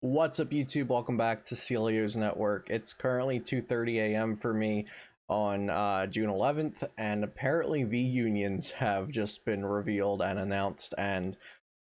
What's up, YouTube? Welcome back to Celio's Network. It's currently 2:30 a.m. for me on June 11th, and apparently V Unions have just been revealed and announced, and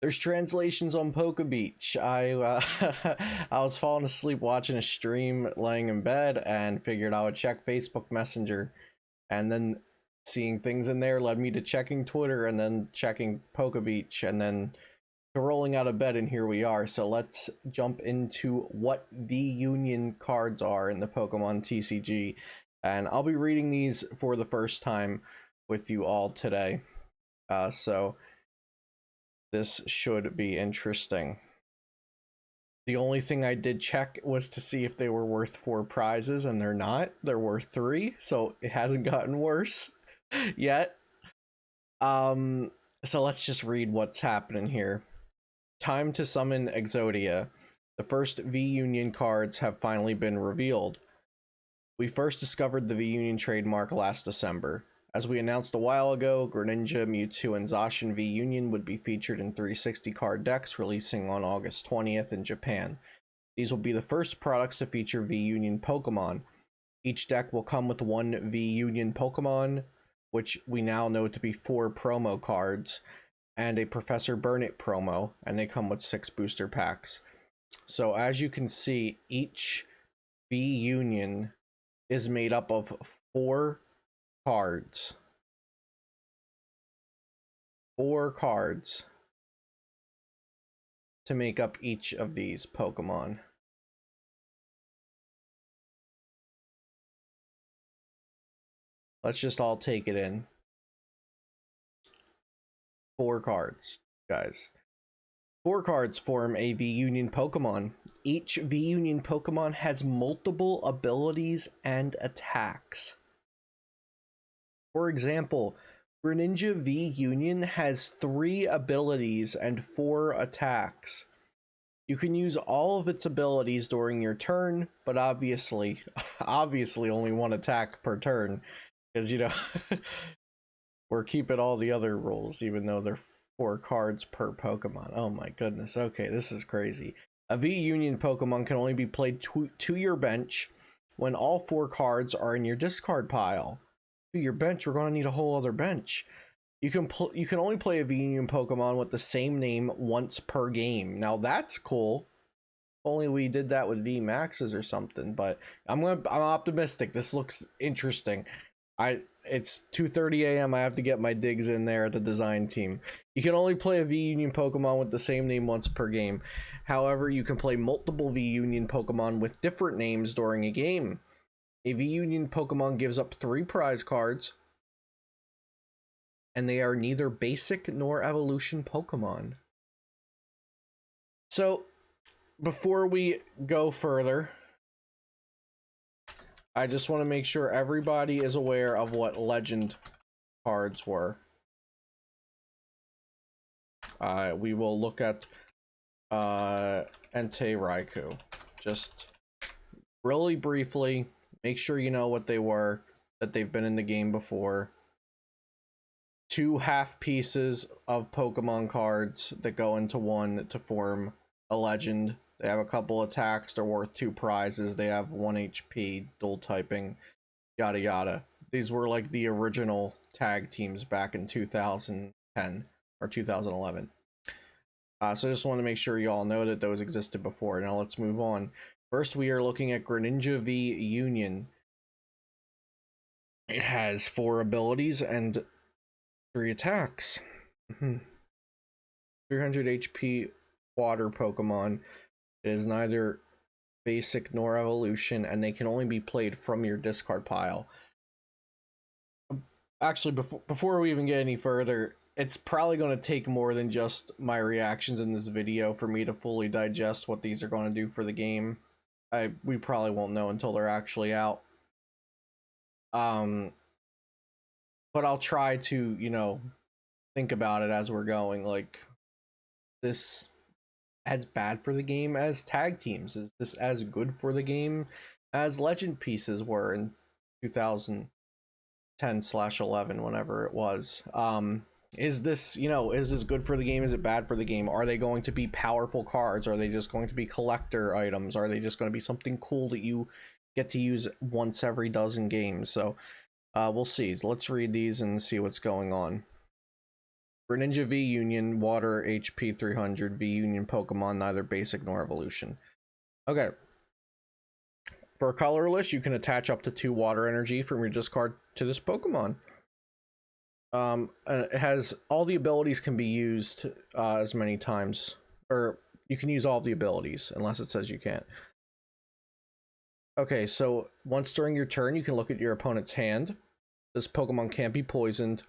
there's translations on Poke Beach. I I was falling asleep watching a stream laying in bed and figured I would check Facebook Messenger, and then seeing things in there led me to checking Twitter and then checking Poke Beach and then rolling out of bed, and here we are. So let's jump into what V Union cards are in the Pokemon TCG, and I'll be reading these for the first time with you all today. So this should be interesting. The only thing I did check was to see if they were worth 4 prizes, and they're not. They're worth 3, so it hasn't gotten worse yet. So let's just read what's happening here. Time to summon Exodia. The first V Union cards have finally been revealed. We first discovered the V Union trademark last December. As we announced a while ago, Greninja, Mewtwo, and Zacian V Union would be featured in 360 card decks releasing on August 20th in Japan. These will be the first products to feature V Union Pokemon. Each deck will come with 1 V Union Pokemon, which we now know to be 4 promo cards, and a Professor Burnett promo, and they come with 6 booster packs. So as you can see, each V Union is made up of 4 cards. 4 cards to make up each of these Pokemon. Let's just all take it in. 4 cards, guys. 4 cards form a V Union Pokemon. Each V Union Pokemon has multiple abilities and attacks. For example, Greninja V Union has 3 abilities and 4 attacks. You can use all of its abilities during your turn, but obviously only 1 attack per turn, because, you know, we're keeping all the other rules, even though they're 4 cards per Pokemon. Oh my goodness. Okay, this is crazy. A V Union Pokemon can only be played to your bench when all 4 cards are in your discard pile. To your bench, we're going to need a whole other bench. You can only play a V Union Pokemon with the same name once per game. Now that's cool. If only we did that with V Maxes or something, but I'm optimistic. This looks interesting. It's 2:30 a.m. I have to get my digs in there at the design team. You can only play a V Union Pokemon with the same name once per game. However, you can play multiple V Union Pokemon with different names during a game. A V Union Pokemon gives up 3 prize cards, and they are neither basic nor evolution Pokemon. So, before we go further, I just want to make sure everybody is aware of what legend cards were. We will look at Entei Raikou. Just really briefly, make sure you know what they were, that they've been in the game before. 2 half pieces of Pokemon cards that go into one to form a legend. They have a couple attacks, they're worth 2 prizes, they have 1 HP, dual typing, yada yada. These were like the original tag teams back in 2010 or 2011. So I just want to make sure you all know that those existed before. Now let's move on. First, we are looking at Greninja V Union. It has 4 abilities and 3 attacks. 300 HP water Pokemon. It is neither basic nor evolution, and they can only be played from your discard pile. Actually, before we even get any further, it's probably going to take more than just my reactions in this video for me to fully digest what these are going to do for the game. We probably won't know until they're actually out. But I'll try to, you know, think about it as we're going. Like, this as bad for the game as tag teams? Is this as good for the game as legend pieces were in 2010/11, whenever it was? Is this, you know, is this good for the game? Is it bad for the game? Are they going to be powerful cards? Are they just going to be collector items? Are they just going to be something cool that you get to use once every dozen games? So we'll see. So let's read these and see what's going on. Greninja V Union, Water, HP 300, V Union Pokemon, neither basic nor evolution. Okay. For colorless, you can attach up to 2 water energy from your discard to this Pokemon. And it has all the abilities can be used as many times, or you can use all the abilities unless it says you can't. Okay, so once during your turn, you can look at your opponent's hand. This Pokemon can't be poisoned.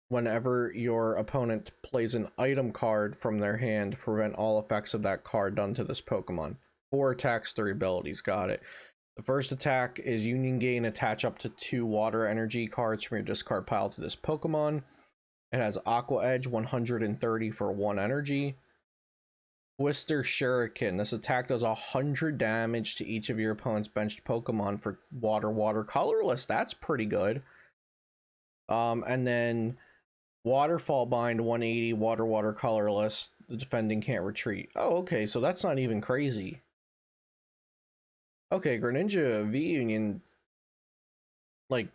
Whenever your opponent plays an item card from their hand, prevent all effects of that card done to this Pokemon. 4 attacks, 3 abilities. Got it. The first attack is Union Gain. Attach up to 2 water energy cards from your discard pile to this Pokemon. It has Aqua Edge, 130 for 1 energy. Twister Shuriken. This attack does 100 damage to each of your opponent's benched Pokemon for water colorless. That's pretty good. And then Waterfall Bind, 180, water colorless. The defending can't retreat. Oh, okay, so that's not even crazy. Okay, Greninja V Union, like,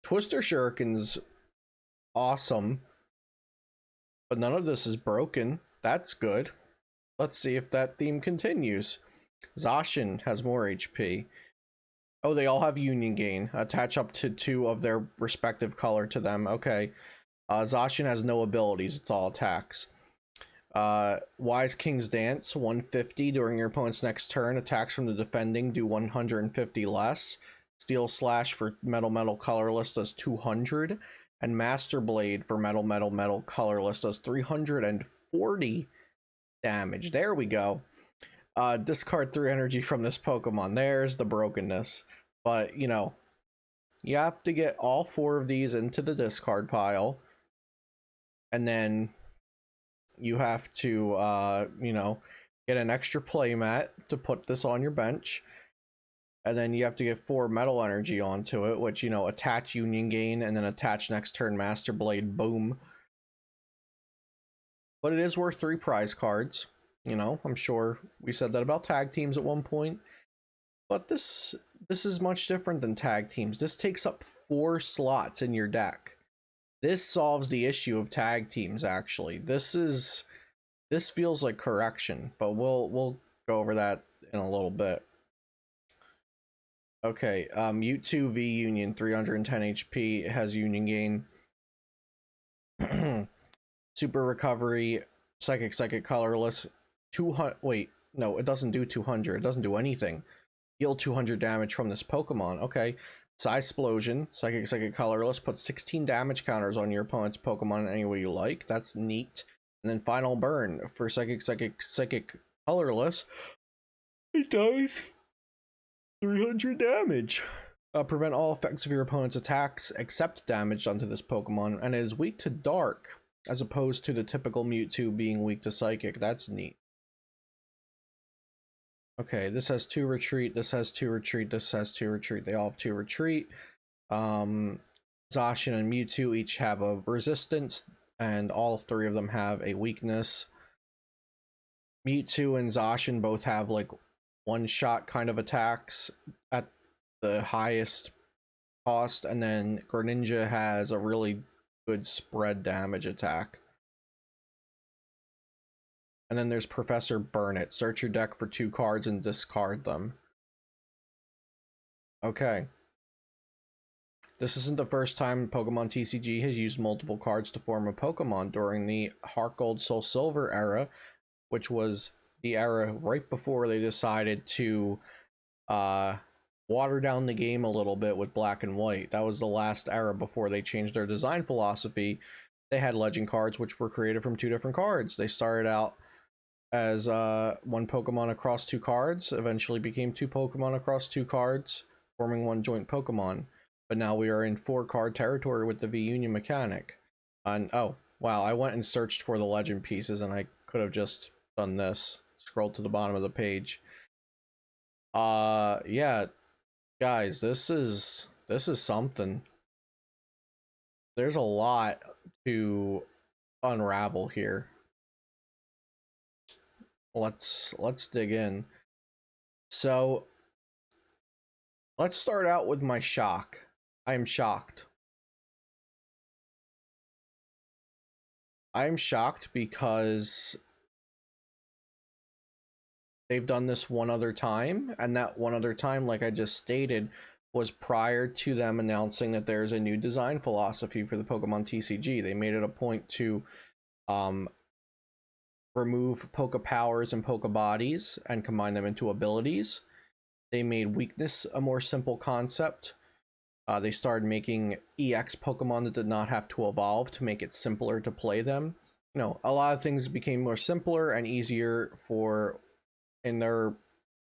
Twister Shuriken's awesome, but none of this is broken. That's good. Let's see if that theme continues. Zacian has more HP. Oh, they all have Union Gain. Attach up to 2 of their respective color to them. Okay. Zacian has no abilities. It's all attacks. Wise King's Dance, 150 during your opponent's next turn. Attacks from the defending do 150 less. Steel Slash for metal colorless does 200. And Master Blade for metal colorless does 340 damage. There we go. Discard 3 energy from this Pokemon. There's the brokenness. But, you know, you have to get all 4 of these into the discard pile. And then you have to, you know, get an extra playmat to put this on your bench. And then you have to get 4 metal energy onto it, which, you know, attach Union Gain and then attach next turn Master Blade. Boom. But it is worth 3 prize cards. You know, I'm sure we said that about tag teams at one point. But this is much different than tag teams. This takes up 4 slots in your deck. This solves the issue of tag teams, actually. This feels like correction, but we'll go over that in a little bit. Okay, Mewtwo V Union, 310 HP, it has Union Gain. Super Recovery, Psychic Colorless, 200, wait, no, it doesn't do 200, it doesn't do anything. Deal 200 damage from this Pokemon, okay. Psysplosion, Psychic Colorless, puts 16 damage counters on your opponent's Pokemon in any way you like, that's neat. And then Final Burn, for Psychic Colorless, it does 300 damage. Prevent all effects of your opponent's attacks except damage onto this Pokemon, and it is weak to Dark, as opposed to the typical Mewtwo being weak to Psychic. That's neat. Okay, this has 2 retreat, this has 2 retreat, this has 2 retreat. They all have 2 retreat. Zacian and Mewtwo each have a resistance, and all 3 of them have a weakness. Mewtwo and Zacian both have like one-shot kind of attacks at the highest cost, and then Greninja has a really good spread damage attack. And then there's Professor Burnett. Search your deck for 2 cards and discard them. Okay. This isn't the first time Pokemon TCG has used multiple cards to form a Pokemon. During the Heart Gold Soul Silver era, which was the era right before they decided to water down the game a little bit with Black and White. That was the last era before they changed their design philosophy. They had legend cards which were created from 2 different cards. They started out as 1 Pokemon across 2 cards, eventually became 2 Pokemon across 2 cards, forming 1 joint Pokemon. But now we are in 4-card territory with the V Union mechanic. And oh wow, I went and searched for the legend pieces and I could have just done this. Scrolled to the bottom of the page. Yeah, guys, this is something. There's a lot to unravel here. Let's dig in. So let's start out with my shock. I am shocked. I'm shocked because they've done this one other time, and that one other time, like I just stated, was prior to them announcing that there's a new design philosophy for the Pokemon TCG. They made it a point to remove Poke Powers and Poke Bodies and combine them into abilities. They made weakness a more simple concept. They started making EX Pokemon that did not have to evolve to make it simpler to play them. You know, a lot of things became more simpler and easier for, in their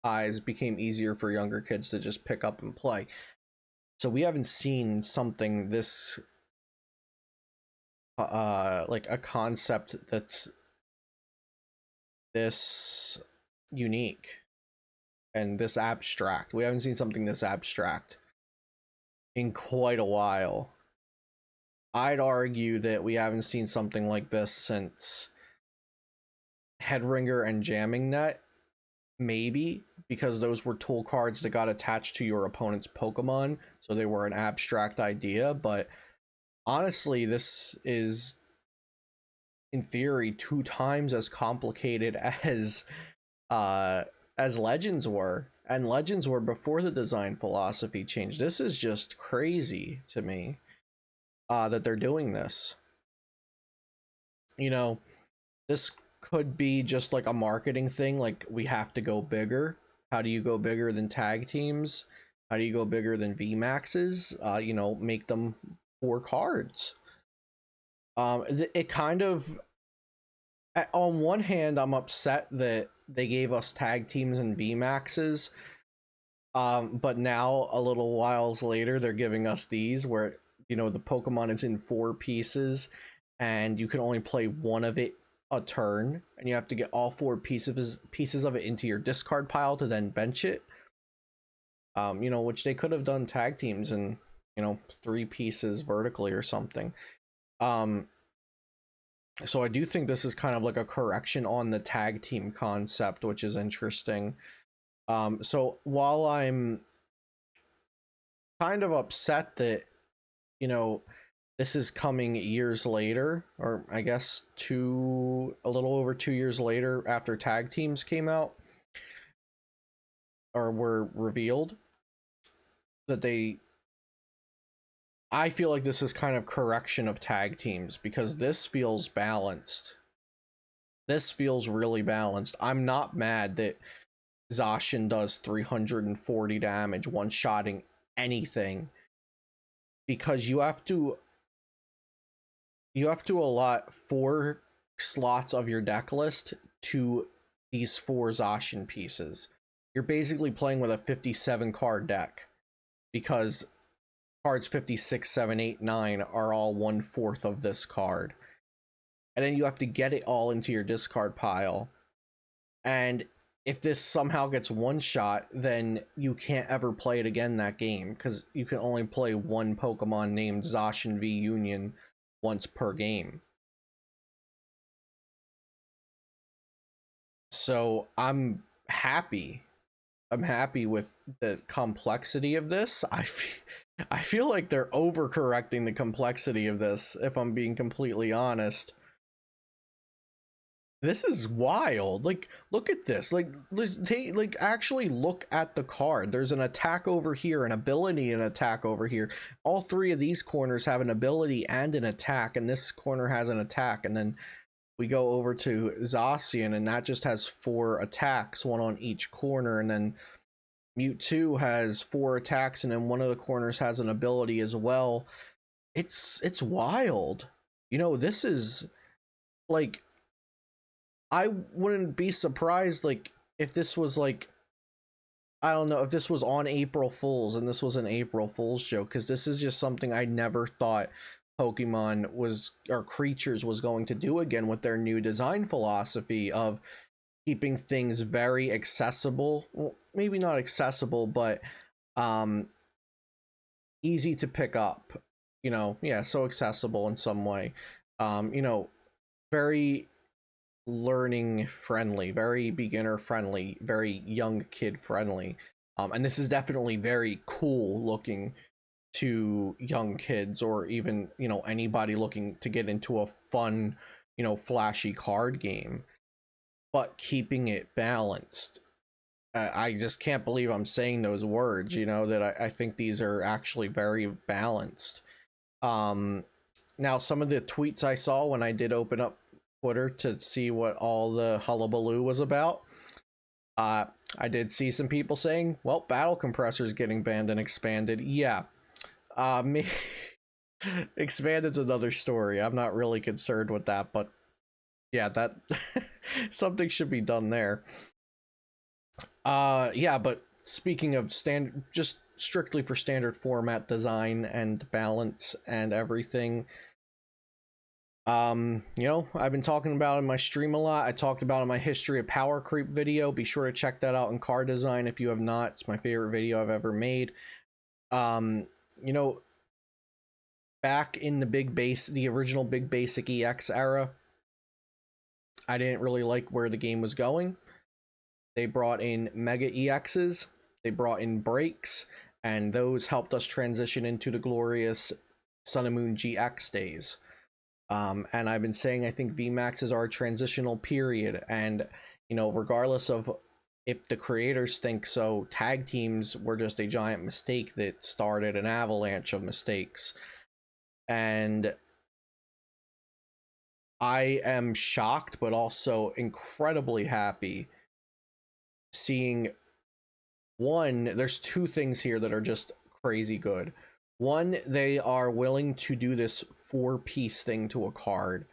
eyes, became easier for younger kids to just pick up and play. So we haven't seen something this like a concept that's this unique and this abstract. We haven't seen something this abstract in quite a while. I'd argue that we haven't seen something like this since Headringer and Jamming Net, maybe, because those were tool cards that got attached to your opponent's Pokemon, so they were an abstract idea. But honestly, this is, in theory, 2 times as complicated as Legends were, and Legends were before the design philosophy changed. This is just crazy to me that they're doing this. You know, this could be just like a marketing thing, like we have to go bigger. How do you go bigger than tag teams? How do you go bigger than VMAXs? You know, make them 4 cards. It kind of, on one hand, I'm upset that they gave us tag teams and VMAXs, but now a little whiles later they're giving us these where, you know, the Pokemon is in 4 pieces and you can only play one of it a turn, and you have to get all 4 pieces of it into your discard pile to then bench it. You know, which they could have done tag teams and, you know, 3 pieces vertically or something. So I do think this is kind of like a correction on the tag team concept, which is interesting. So while I'm kind of upset that, you know, this is coming years later, or I guess a little over 2 years later after tag teams came out or were revealed, that I feel like this is kind of correction of tag teams, because this feels balanced. This feels really balanced. I'm not mad that Zacian does 340 damage one-shotting anything, because you have to allot 4 slots of your deck list to these 4 Zacian pieces. You're basically playing with a 57 card deck, because cards 56, 7, 8, 9 are all 1/4 of this card. And then you have to get it all into your discard pile. And if this somehow gets one shot, then you can't ever play it again that game, because you can only play one Pokemon named Zacian V Union once per game. So I'm happy with the complexity of this. I feel like they're overcorrecting the complexity of this, if I'm being completely honest. This is wild. Like, look at this. Like, actually look at the card. There's an attack over here, an ability, and an attack over here. All 3 of these corners have an ability and an attack, and this corner has an attack. And then we go over to Zacian, and that just has 4 attacks, 1 on each corner. And then Mewtwo has 4 attacks, and then one of the corners has an ability as well. It's wild. You know, this is like, I wouldn't be surprised, like, if this was like, I don't know, if this was on April Fools and this was an April Fools joke, because this is just something I never thought Pokemon was, or creatures was going to do again with their new design philosophy of keeping things very accessible. Well, maybe not accessible, but easy to pick up. you know, yeah, so accessible in some way. You know, very learning friendly, very beginner friendly, very young kid friendly. And this is definitely very cool looking to young kids, or even, you know, anybody looking to get into a fun, you know, flashy card game, but keeping it balanced. I just can't believe I'm saying those words, you know, that I think these are actually very balanced. Um, Now, some of the tweets I saw when I did open up Twitter to see what all the hullabaloo was about, uh, I did see some people saying, well, battle compressors getting banned and expanded. Yeah. Me expanded's another story. I'm not really concerned with that, but yeah, that something should be done there. Yeah, but speaking of standard, just strictly for standard format design and balance and everything, you know, I've been talking about in my stream a lot. I talked about in my history of power creep video. Be sure to check that out in card design if you have not. It's my favorite video I've ever made. You know, back in the original Big Basic EX era, I didn't really like where the game was going. They brought in Mega EXs, they brought in breaks, and those helped us transition into the glorious Sun and Moon GX days. And I've been saying I think VMAXs are a transitional period, and you know, regardless of if the creators think so, tag teams were just a giant mistake that started an avalanche of mistakes. And I am shocked, but also incredibly happy seeing one. There's two things here that are just crazy good. One, they are willing to do this four-piece thing to a card,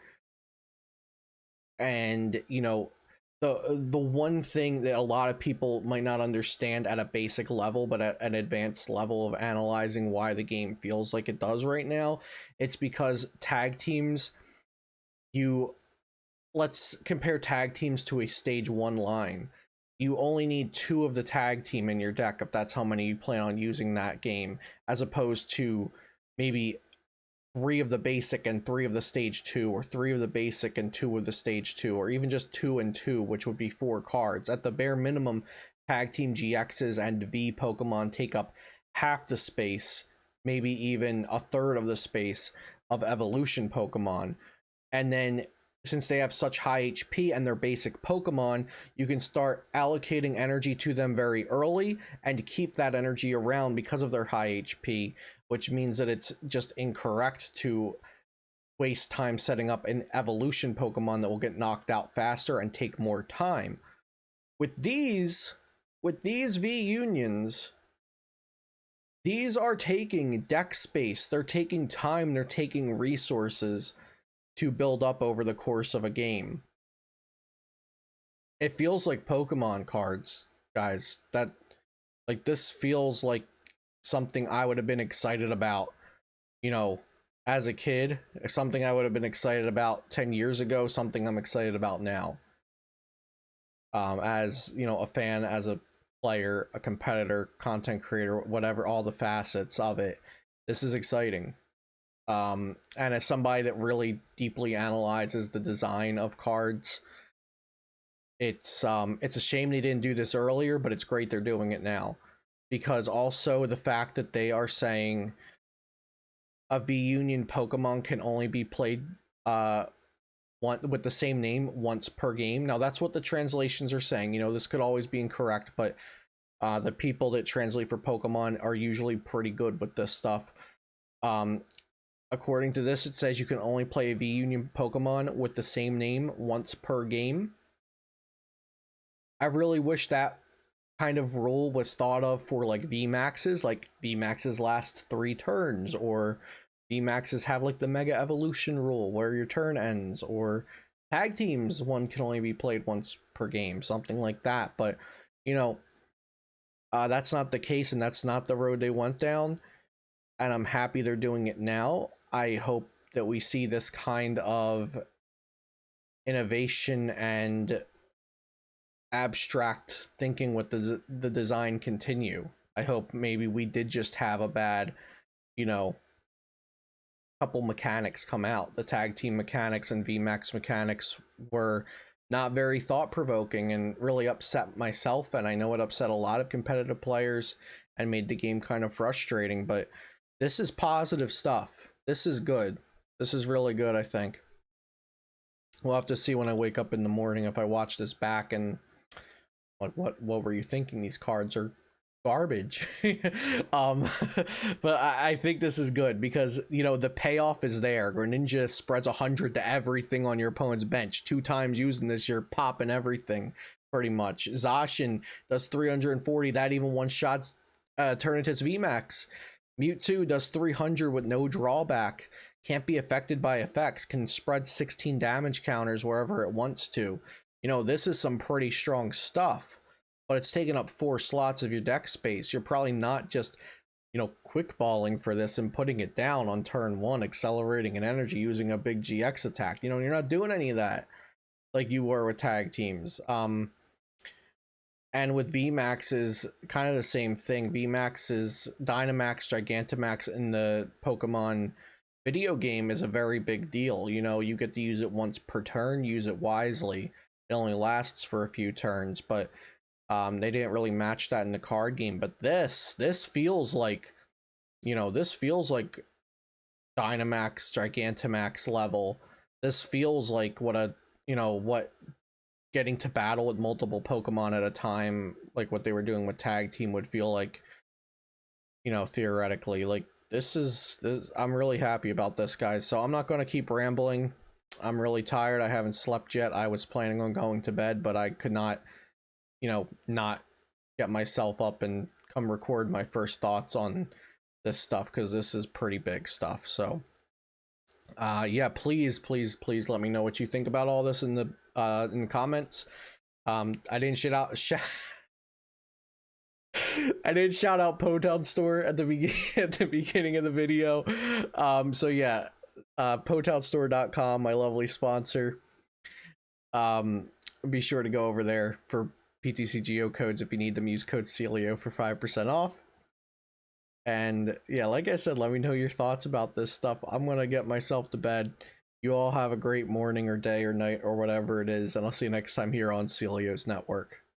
and you know, the one thing that a lot of people might not understand at a basic level, but at an advanced level of analyzing why the game feels like it does right now, it's because tag teams, you let's compare tag teams to a stage 1 line. You only need 2 of the tag team in your deck if that's how many you plan on using that game, as opposed to maybe 3 of the basic and 3 of the stage 2, or 3 of the basic and 2 of the stage 2, or even just 2 and 2, which would be 4 cards. At the bare minimum, tag team GXs and V Pokemon take up half the space, maybe even a third of the space of evolution Pokemon. And then, since they have such high HP and they're basic Pokemon, you can start allocating energy to them very early and keep that energy around because of their high HP, which means that it's just incorrect to waste time setting up an evolution Pokemon that will get knocked out faster and take more time. With these V Unions, these are taking deck space, they're taking time, they're taking resources to build up over the course of a game. It feels like Pokemon cards, guys. That, like, this feels like something I would have been excited about, you know, as a kid, something I would have been excited about 10 years ago, something I'm excited about now. As, you know, a fan, as a player, a competitor, content creator, whatever, all the facets of it, this is exciting. And as somebody that really deeply analyzes the design of cards, it's a shame they didn't do this earlier, but it's great they're doing it now. Because also the fact that they are saying a V Union Pokemon can only be played one with the same name once per game. Now that's what the translations are saying. You know, this could always be incorrect, but the people that translate for Pokemon are usually pretty good with this stuff. According to this, it says you can only play a V Union Pokemon with the same name once per game. I really wish that kind of rule was thought of for like VMAXs, like VMAXs last 3 turns, or VMAXs have like the Mega Evolution rule where your turn ends, or tag teams, one can only be played once per game, something like that. But, you know, that's not the case, and that's not the road they went down, and I'm happy they're doing it now. I hope that we see this kind of innovation and abstract thinking with the design continue. I hope maybe we did just have a bad, you know, couple mechanics come out. The tag team mechanics and VMAX mechanics were not very thought-provoking and really upset myself, and I know it upset a lot of competitive players and made the game kind of frustrating, but this is positive stuff. This is good. This is really good, I think. We'll have to see when I wake up in the morning if I watch this back and like what were you thinking? These cards are garbage. But I think this is good because, you know, the payoff is there. Greninja spreads 100 to everything on your opponent's bench. 2 times using this, you're popping everything pretty much. Zacian does 340. That even one shots Eternatus VMAX. Mewtwo does 300 with no drawback. Can't be affected by effects. Can spread 16 damage counters wherever it wants to. You know, this is some pretty strong stuff, but it's taking up 4 slots of your deck space. You're probably not just, you know, quick balling for this and putting it down on turn 1, accelerating an energy using a big GX attack. You know, you're not doing any of that like you were with tag teams. And with VMAX is kind of the same thing. VMAX is Dynamax, Gigantamax in the Pokemon video game is a very big deal. You know, you get to use it once per turn, use it wisely. It only lasts for a few turns, but they didn't really match that in the card game. But this feels like, you know, this feels like Dynamax, Gigantamax level. This feels like what a, you know, what getting to battle with multiple Pokemon at a time, like what they were doing with Tag Team, would feel like, you know, theoretically. Like, this I'm really happy about this, guys. So I'm not going to keep rambling. I'm really tired. I haven't slept yet. I was planning on going to bed, but I could not, you know, not get myself up and come record my first thoughts on this stuff, because this is pretty big stuff. So yeah, please let me know what you think about all this in the comments. I didn't I didn't shout out Potown Store at the beginning of the video. So yeah, PotownStore.com, my lovely sponsor. Be sure to go over there for ptcgo codes if you need them. Use code Celio for 5% off. And yeah, like I said, let me know your thoughts about this stuff. I'm gonna get myself to bed. You all have a great morning or day or night or whatever it is, and I'll see you next time here on Celio's Network.